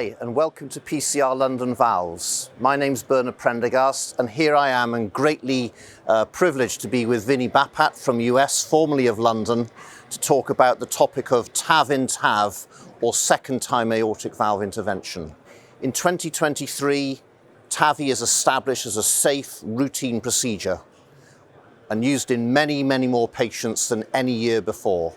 Hi, and welcome to PCR London Valves. My name's Prendergast, and here I am and greatly privileged to be with Bapat from US, formerly of London, to talk about the topic of TAV-in-TAV, or second-time aortic valve intervention. In 2023, TAVI is established as a safe, routine procedure and used in many, many more patients than any year before.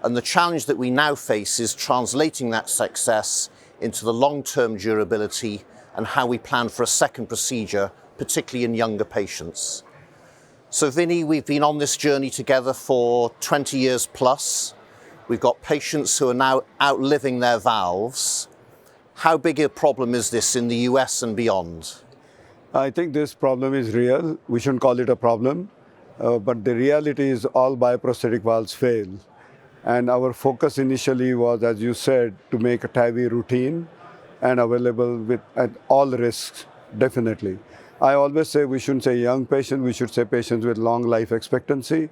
And the challenge that we now face is translating that success into the long-term durability and how we plan for a second procedure, particularly in younger patients. So Vinny, we've been on this journey together for 20 years plus. We've got patients who are now outliving their valves. How big a problem is this in the US and beyond? I think this problem is real. We shouldn't call it a problem, but the reality is all bioprosthetic valves fail. And our focus initially was, as you said, to make a TAVI routine and available at all risks, definitely. I always say we shouldn't say young patients, we should say patients with long life expectancy.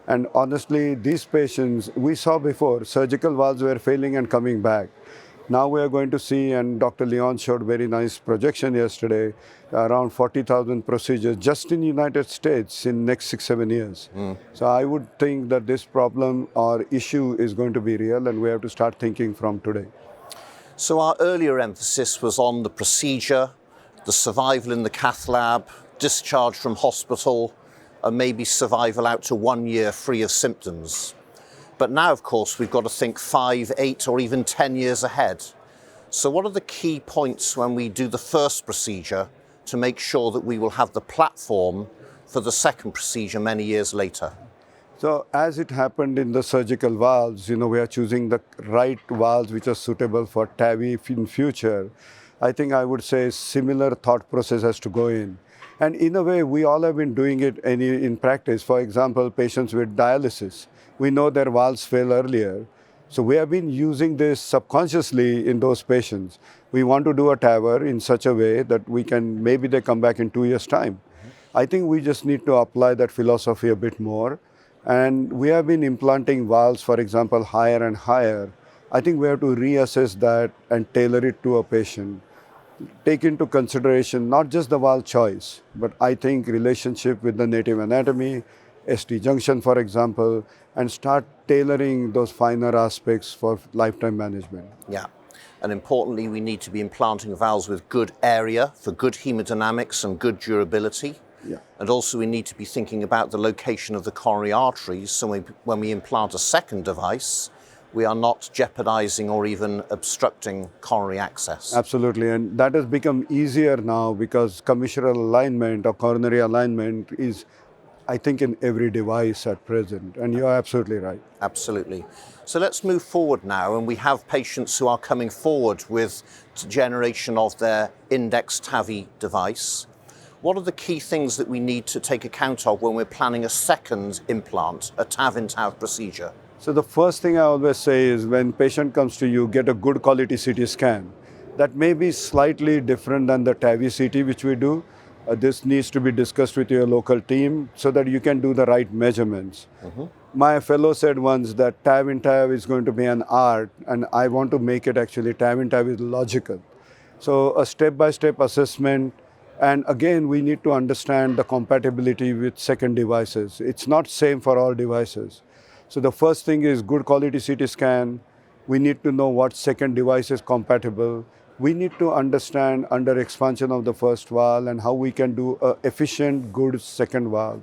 And honestly, these patients, we saw before, surgical valves were failing and coming back. Now we are going to see, and Dr. Leon showed very nice projection yesterday, around 40,000 procedures just in the United States in next 6-7 years. So I would think that this problem or issue is going to be real, and we have to start thinking from today. So our earlier emphasis was on the procedure, the survival in the cath lab, discharge from hospital, and maybe survival out to 1 year free of symptoms. But now, of course, we've got to think 5, 8, or even 10 years ahead. So what are the key points when we do the first procedure to make sure that we will have the platform for the second procedure many years later? So as it happened in the surgical valves, we are choosing the right valves which are suitable for TAVI in future. I think I would say similar thought process has to go in. And in a way, we all have been doing it in practice. For example, patients with dialysis, we know their valves fail earlier. So we have been using this subconsciously in those patients. We want to do a TAVR in such a way that maybe they come back in 2 years' time. I think we just need to apply that philosophy a bit more. And we have been implanting valves, for example, higher and higher. I think we have to reassess that and tailor it to a patient. Take into consideration not just the valve choice, but I think relationship with the native anatomy, ST junction, for example, and start tailoring those finer aspects for lifetime management. Yeah, and importantly, we need to be implanting valves with good area for good hemodynamics and good durability. Yeah. And also we need to be thinking about the location of the coronary arteries, so when we implant a second device, we are not jeopardizing or even obstructing coronary access. Absolutely, and that has become easier now because commissural alignment or coronary alignment is, I think, in every device at present, and you're absolutely right. Absolutely. So let's move forward now, and we have patients who are coming forward with generation of their index TAVI device. What are the key things that we need to take account of when we're planning a second implant, a TAV-in-TAV procedure? So the first thing I always say is when patient comes to you, get a good quality CT scan. That may be slightly different than the TAVI CT which we do. This needs to be discussed with your local team so that you can do the right measurements. My fellow said once that TAV-in-TAV is going to be an art, and I want to make it actually TAV-in-TAV is logical. So a step-by-step assessment, and again, we need to understand the compatibility with second devices. It's not same for all devices. So the first thing is good quality CT scan. We need to know what second device is compatible. We need to understand under expansion of the first valve and how we can do an efficient, good second valve.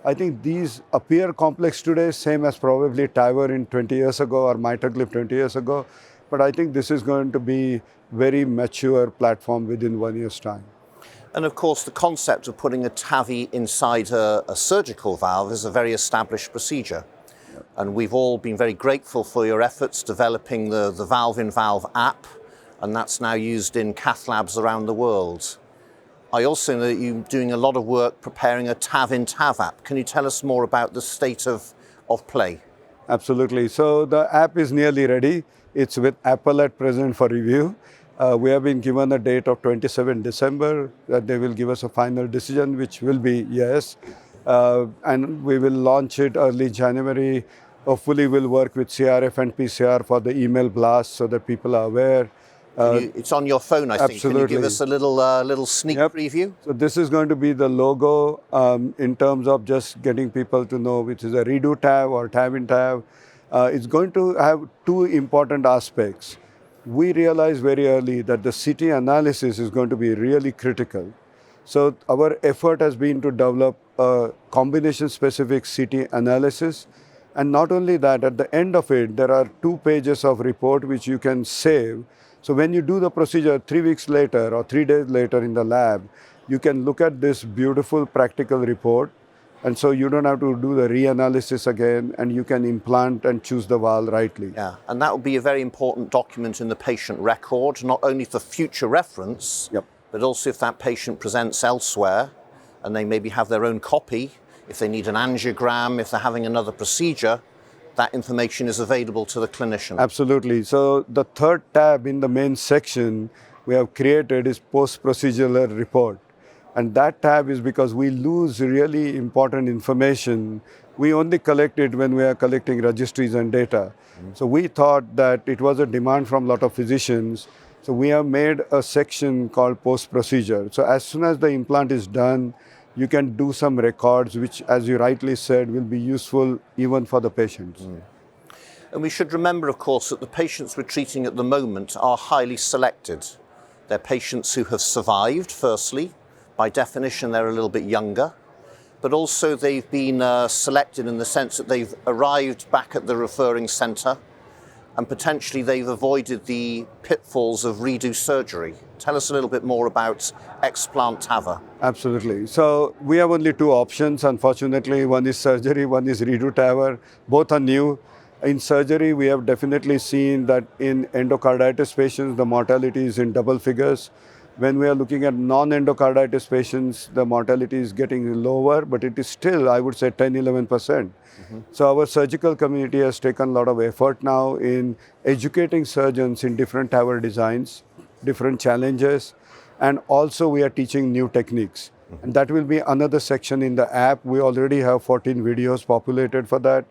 I think these appear complex today, same as probably TAVR in 20 years ago or MitraClip 20 years ago. But I think this is going to be very mature platform within 1 year's time. And of course, the concept of putting a TAVI inside a surgical valve is a very established procedure. And we've all been very grateful for your efforts developing the TAV-in-TAV app, and that's now used in cath labs around the world. I also know that you're doing a lot of work preparing a TAV-in-TAV app. Can you tell us more about the state of play? Absolutely. So the app is nearly ready. It's with Apple at present for review. We have been given a date of 27 December that they will give us a final decision, which will be yes. And we will launch it early January. Hopefully we'll work with CRF and PCR for the email blast so that people are aware. It's on your phone, I think. Absolutely. Can you give us a little sneak preview? So this is going to be the logo in terms of just getting people to know which is a redo TAV or TAV-in-TAV. It's going to have two important aspects. We realized very early that the CT analysis is going to be really critical. So our effort has been to develop a combination-specific CT analysis. And not only that, at the end of it, there are 2 pages of report which you can save. So when you do the procedure 3 weeks later or 3 days later in the lab, you can look at this beautiful practical report. And so you don't have to do the reanalysis again, and you can implant and choose the valve rightly. Yeah, and that will be a very important document in the patient record, not only for future reference, but also if that patient presents elsewhere and they maybe have their own copy, if they need an angiogram, if they're having another procedure, that information is available to the clinician. Absolutely. So the third tab in the main section we have created is post-procedural report. And that tab is because we lose really important information. We only collect it when we are collecting registries and data. So we thought that it was a demand from a lot of physicians. So we have made a section called post-procedure. So as soon as the implant is done, you can do some records, which, as you rightly said, will be useful even for the patients. And we should remember, of course, that the patients we're treating at the moment are highly selected. They're patients who have survived, firstly. By definition, they're a little bit younger. But also they've been selected in the sense that they've arrived back at the referring centre and potentially they've avoided the pitfalls of redo surgery. Tell us a little bit more about explant TAVR. Absolutely. So we have only 2 options, unfortunately. One is surgery, one is redo TAVR. Both are new. In surgery, we have definitely seen that in endocarditis patients, the mortality is in double figures. When we are looking at non-endocarditis patients, the mortality is getting lower, but it is still, I would say, 10-11%. So our surgical community has taken a lot of effort now in educating surgeons in different TAVR designs, different challenges, and also we are teaching new techniques. And that will be another section in the app. We already have 14 videos populated for that,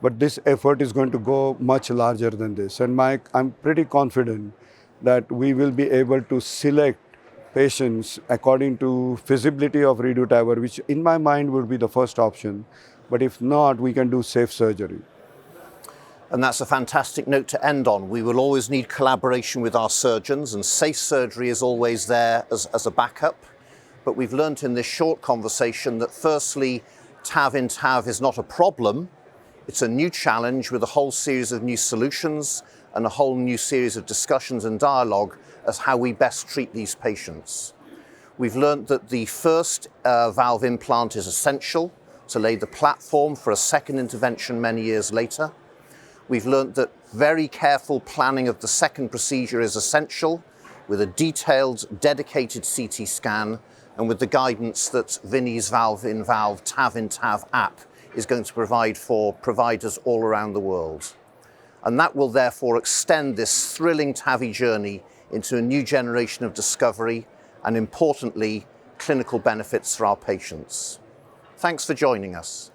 but this effort is going to go much larger than this. And I'm pretty confident that we will be able to select patients according to feasibility of redo TAVR, which in my mind would be the first option. But if not, we can do safe surgery. And that's a fantastic note to end on. We will always need collaboration with our surgeons, and safe surgery is always there as a backup. But we've learnt in this short conversation that firstly, TAV-in-TAV is not a problem. It's a new challenge with a whole series of new solutions and a whole new series of discussions and dialogue as how we best treat these patients. We've learnt that the first valve implant is essential to lay the platform for a second intervention many years later. We've learnt that very careful planning of the second procedure is essential, with a detailed, dedicated CT scan and with the guidance that Vinny's Valve-in-Valve TAV-in-TAV app is going to provide for providers all around the world. And that will therefore extend this thrilling TAVI journey into a new generation of discovery and, importantly, clinical benefits for our patients. Thanks for joining us.